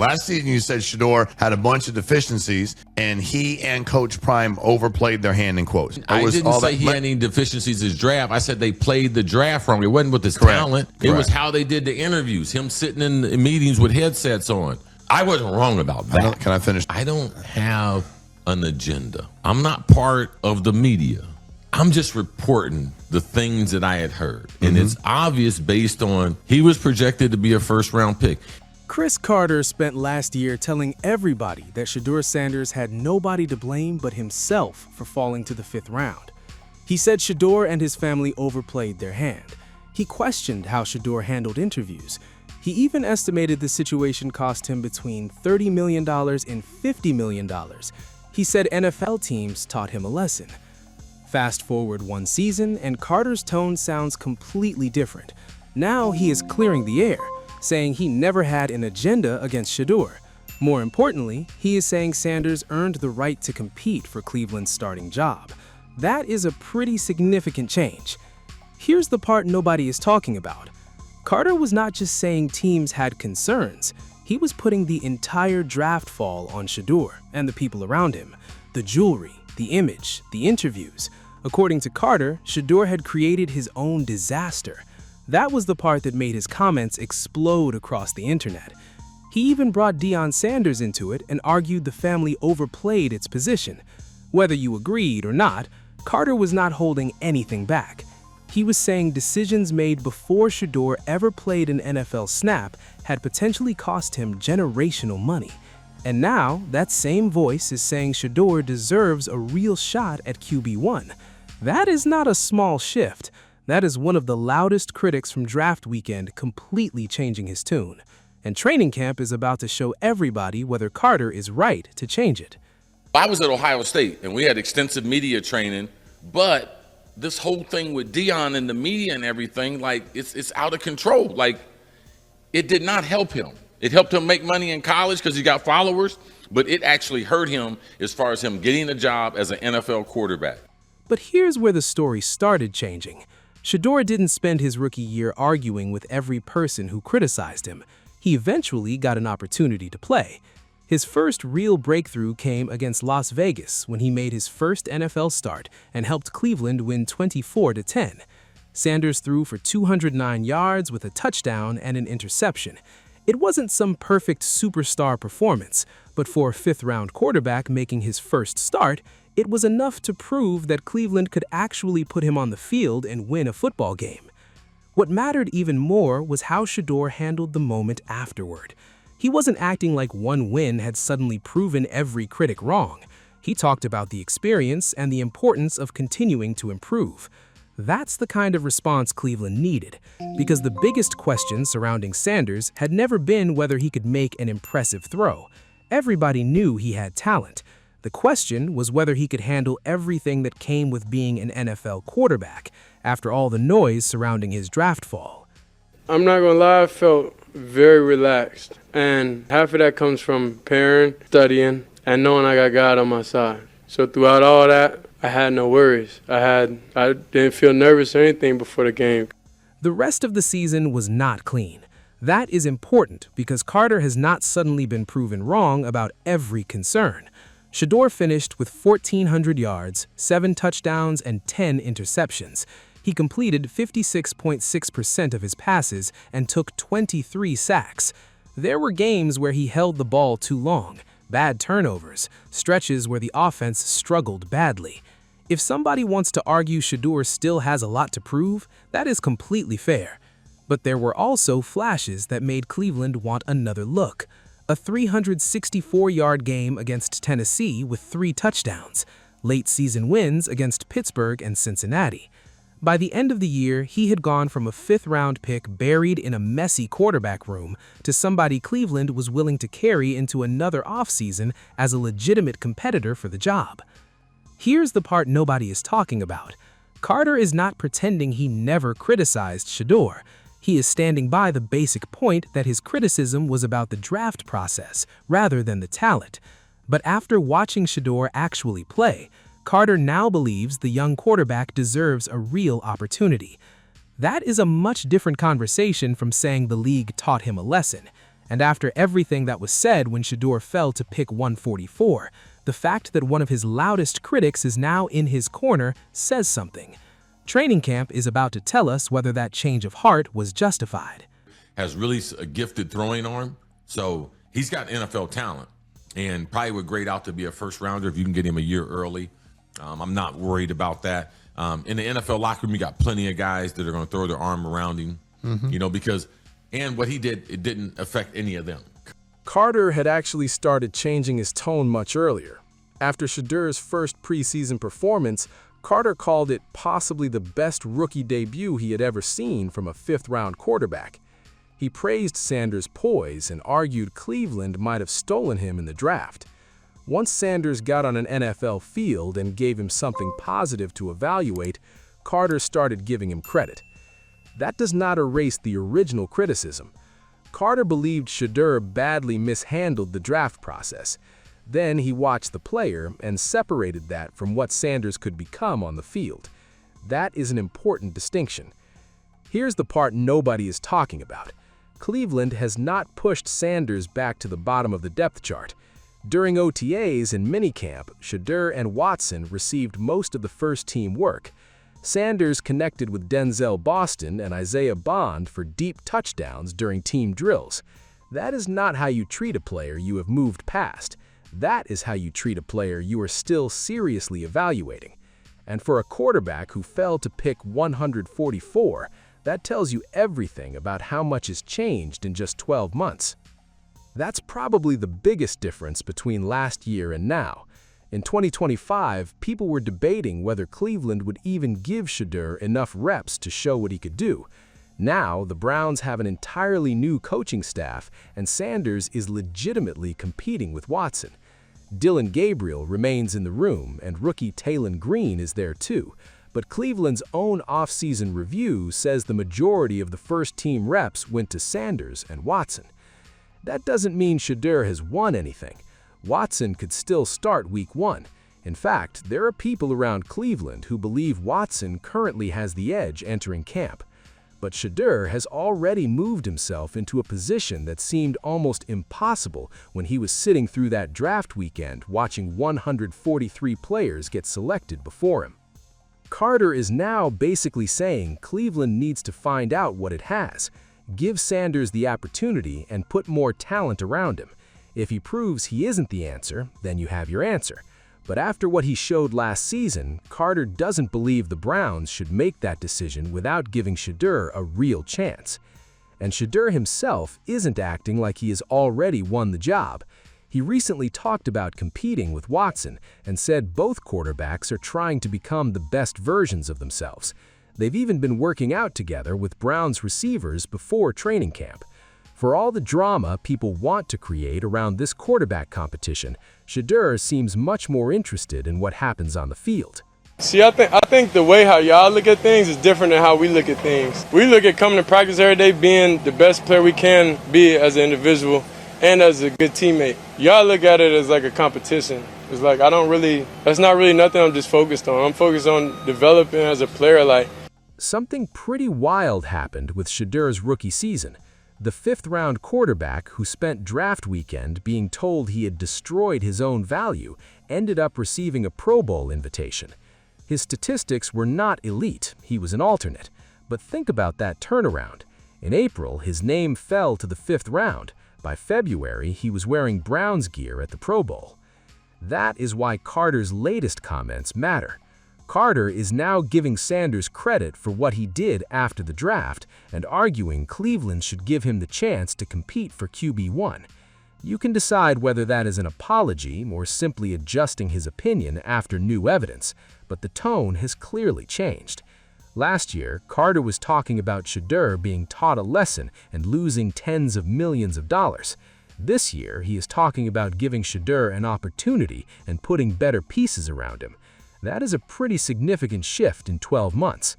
Last season, you said Shedeur had a bunch of deficiencies, and he and Coach Prime overplayed their hand in quotes. I didn't say he had any deficiencies in his draft. I said they played the draft wrong. It wasn't with his talent. It was how they did the interviews, him sitting in the meetings with headsets on. I wasn't wrong about that. Can I finish? I don't have an agenda. I'm not part of the media. I'm just reporting the things that I had heard. And it's obvious based on he was projected to be a first-round pick. Cris Carter spent last year telling everybody that Shedeur Sanders had nobody to blame but himself for falling to the 5th round. He said Shedeur and his family overplayed their hand. He questioned how Shedeur handled interviews. He even estimated the situation cost him between $30 million and $50 million. He said NFL teams taught him a lesson. Fast forward one season, and Carter's tone sounds completely different. Now he is clearing the air, saying he never had an agenda against Shedeur. More importantly, he is saying Sanders earned the right to compete for Cleveland's starting job. That is a pretty significant change. Here's the part nobody is talking about. Carter was not just saying teams had concerns. He was putting the entire draft fall on Shedeur and the people around him. The jewelry, the image, the interviews. According to Carter, Shedeur had created his own disaster. That was the part that made his comments explode across the internet. He even brought Deshaun Sanders into it and argued the family overplayed its position. Whether you agreed or not, Carter was not holding anything back. He was saying decisions made before Shedeur ever played an NFL snap had potentially cost him generational money. And now, that same voice is saying Shedeur deserves a real shot at QB1. That is not a small shift. That is one of the loudest critics from draft weekend completely changing his tune. And training camp is about to show everybody whether Carter is right to change it. I was at Ohio State, and we had extensive media training, but this whole thing with Deion and the media and everything, like, it's out of control. Like, it did not help him. It helped him make money in college because he got followers, but it actually hurt him as far as him getting a job as an NFL quarterback. But here's where the story started changing. Shedeur didn't spend his rookie year arguing with every person who criticized him. He eventually got an opportunity to play. His first real breakthrough came against Las Vegas when he made his first NFL start and helped Cleveland win 24-10. Sanders threw for 209 yards with a touchdown and an interception. It wasn't some perfect superstar performance, but for a 5th-round quarterback making his first start, it was enough to prove that Cleveland could actually put him on the field and win a football game. What mattered even more was how Shedeur handled the moment afterward. He wasn't acting like one win had suddenly proven every critic wrong. He talked about the experience and the importance of continuing to improve. That's the kind of response Cleveland needed, because the biggest question surrounding Sanders had never been whether he could make an impressive throw. Everybody knew he had talent. The question was whether he could handle everything that came with being an NFL quarterback after all the noise surrounding his draft fall. I'm not gonna lie, I felt very relaxed. And half of that comes from preparing, studying, and knowing I got God on my side. So throughout all that, I had no worries. I didn't feel nervous or anything before the game. The rest of the season was not clean. That is important because Carter has not suddenly been proven wrong about every concern. Shedeur finished with 1,400 yards, 7 touchdowns, and 10 interceptions. He completed 56.6% of his passes and took 23 sacks. There were games where he held the ball too long, bad turnovers, stretches where the offense struggled badly. If somebody wants to argue Shedeur still has a lot to prove, that is completely fair. But there were also flashes that made Cleveland want another look. A 364-yard game against Tennessee with 3 touchdowns, late-season wins against Pittsburgh and Cincinnati. By the end of the year, he had gone from a 5th-round pick buried in a messy quarterback room to somebody Cleveland was willing to carry into another offseason as a legitimate competitor for the job. Here's the part nobody is talking about. Carter is not pretending he never criticized Shedeur. He is standing by the basic point that his criticism was about the draft process rather than the talent. But after watching Shedeur actually play, Carter now believes the young quarterback deserves a real opportunity. That is a much different conversation from saying the league taught him a lesson. And after everything that was said when Shedeur fell to pick 144, the fact that one of his loudest critics is now in his corner says something. Training camp is about to tell us whether that change of heart was justified. Has really a gifted throwing arm, so he's got NFL talent and probably would grade out to be a first rounder if you can get him a year early. I'm not worried about that. In the NFL locker room, you got plenty of guys that are going to throw their arm around him, and what he did, it didn't affect any of them. Carter had actually started changing his tone much earlier. After Shedeur's first preseason performance, Carter called it possibly the best rookie debut he had ever seen from a fifth-round quarterback. He praised Sanders' poise and argued Cleveland might have stolen him in the draft. Once Sanders got on an NFL field and gave him something positive to evaluate, Carter started giving him credit. That does not erase the original criticism. Carter believed Shedeur badly mishandled the draft process. Then he watched the player and separated that from what Sanders could become on the field. That is an important distinction. Here's the part nobody is talking about. Cleveland has not pushed Sanders back to the bottom of the depth chart. During OTAs and minicamp, Shedeur and Watson received most of the first-team work. Sanders connected with Denzel Boston and Isaiah Bond for deep touchdowns during team drills. That is not how you treat a player you have moved past. That is how you treat a player you are still seriously evaluating. And for a quarterback who fell to pick 144, that tells you everything about how much has changed in just 12 months. That's probably the biggest difference between last year and now. In 2025, people were debating whether Cleveland would even give Shedeur enough reps to show what he could do. Now, the Browns have an entirely new coaching staff, and Sanders is legitimately competing with Watson. Dillon Gabriel remains in the room, and rookie Taylon Green is there too. But Cleveland's own offseason review says the majority of the first-team reps went to Sanders and Watson. That doesn't mean Shedeur has won anything. Watson could still start Week 1. In fact, there are people around Cleveland who believe Watson currently has the edge entering camp. But Shedeur has already moved himself into a position that seemed almost impossible when he was sitting through that draft weekend watching 143 players get selected before him. Carter is now basically saying Cleveland needs to find out what it has, give Sanders the opportunity, and put more talent around him. If he proves he isn't the answer, then you have your answer. But after what he showed last season, Carter doesn't believe the Browns should make that decision without giving Shedeur a real chance. And Shedeur himself isn't acting like he has already won the job. He recently talked about competing with Watson and said both quarterbacks are trying to become the best versions of themselves. They've even been working out together with Browns receivers before training camp. For all the drama people want to create around this quarterback competition, Shedeur seems much more interested in what happens on the field. See, I think the way how y'all look at things is different than how we look at things. We look at coming to practice every day being the best player we can be as an individual and as a good teammate. Y'all look at it as like a competition. It's like that's not really nothing I'm just focused on. I'm focused on developing as a player. Something pretty wild happened with Shedeur's rookie season. The fifth-round quarterback who spent draft weekend being told he had destroyed his own value ended up receiving a Pro Bowl invitation. His statistics were not elite, he was an alternate. But think about that turnaround. In April, his name fell to the fifth round. By February, he was wearing Browns gear at the Pro Bowl. That is why Carter's latest comments matter. Carter is now giving Sanders credit for what he did after the draft and arguing Cleveland should give him the chance to compete for QB1. You can decide whether that is an apology or simply adjusting his opinion after new evidence, but the tone has clearly changed. Last year, Carter was talking about Shedeur being taught a lesson and losing tens of millions of dollars. This year, he is talking about giving Shedeur an opportunity and putting better pieces around him. That is a pretty significant shift in 12 months.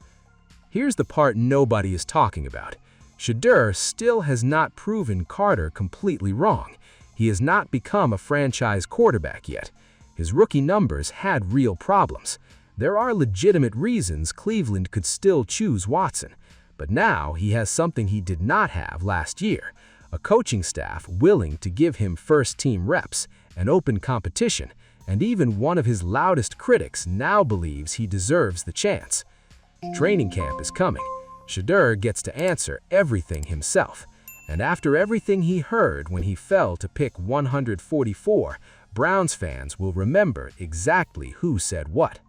Here's the part nobody is talking about. Shedeur still has not proven Carter completely wrong. He has not become a franchise quarterback yet. His rookie numbers had real problems. There are legitimate reasons Cleveland could still choose Watson. But now he has something he did not have last year, a coaching staff willing to give him first-team reps, an open competition, and even one of his loudest critics now believes he deserves the chance. Training camp is coming. Shedeur gets to answer everything himself. And after everything he heard when he fell to pick 144, Browns fans will remember exactly who said what.